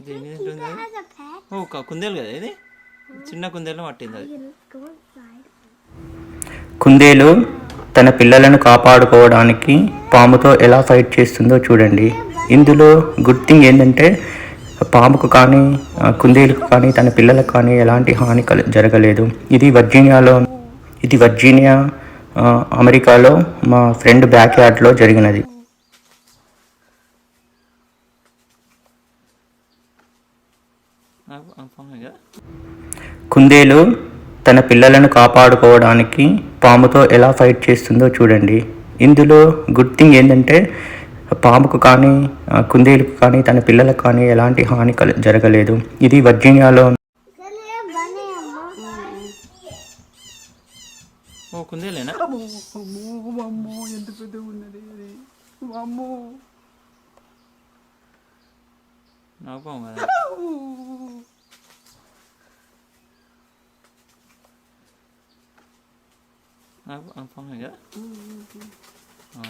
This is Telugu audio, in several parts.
దేని తింటుంది అది? ఓ కుందేలు కదా ఇది, చిన్న కుందేలు పట్టింది అది. కుందేలు తన పిల్లలను కాపాడుకోవడానికి పాముతో ఎలా ఫైట్ చేస్తుందో చూడండి. ఇందులో గుడ్ థింగ్ ఏంటంటే పాముకు కానీ కుందేలుకు కానీ తన పిల్లలకు కానీ ఎలాంటి హాని జరగలేదు. ఇది వర్జీనియా అమెరికాలో మా ఫ్రెండ్ బ్యాక్ యార్డ్లో జరిగినది. కుందేలు తన పిల్లలను కాపాడుకోవడానికి పాముతో ఎలా ఫైట్ చేస్తుందో చూడండి. ఇందులో గుడ్ థింగ్ ఏంటంటే పాముకు కానీ కుందేలుకు కానీ తన పిల్లలకు కానీ ఎలాంటి హాని జరగలేదు. ఇది వర్జీనియాలో. ఓ కుందేలేనా? ఎంత పెద్ద ఉన్నది అది. అమ్మో నాకు పాము కదా. పాము కదా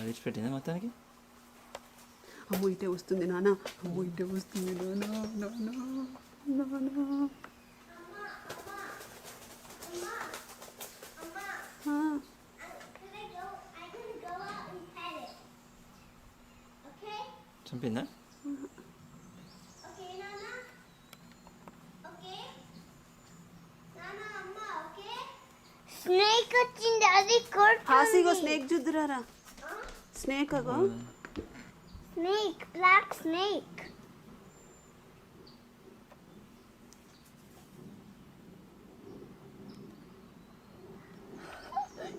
విడిచిపెట్టింది మొత్తానికి. అమ్మో ఇటే వస్తుంది నాన్న, అమ్మో ఇటే వస్తుంది నాన్న. చంపిందా? స్నేక్ వచ్చింది, అది హాసిగో స్నేక్ చూద్దురారా. స్నేక్ అగో, snake, black snake.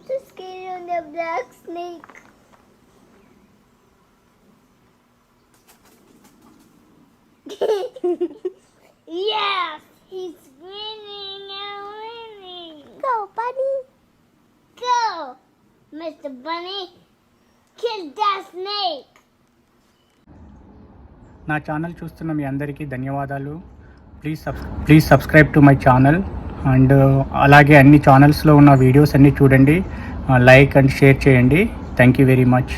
So scary on the black snake. Yes, he's winning and winning. Go, bunny. Go, Mr. Bunny. Kill that snake. నా ఛానల్ చూస్తున్న మీ అందరికీ ధన్యవాదాలు. Please subscribe to my channel. And అలాగే అన్ని ఛానల్స్లో ఉన్న వీడియోస్ అన్నీ చూడండి, లైక్ అండ్ షేర్ చేయండి. Thank you very much.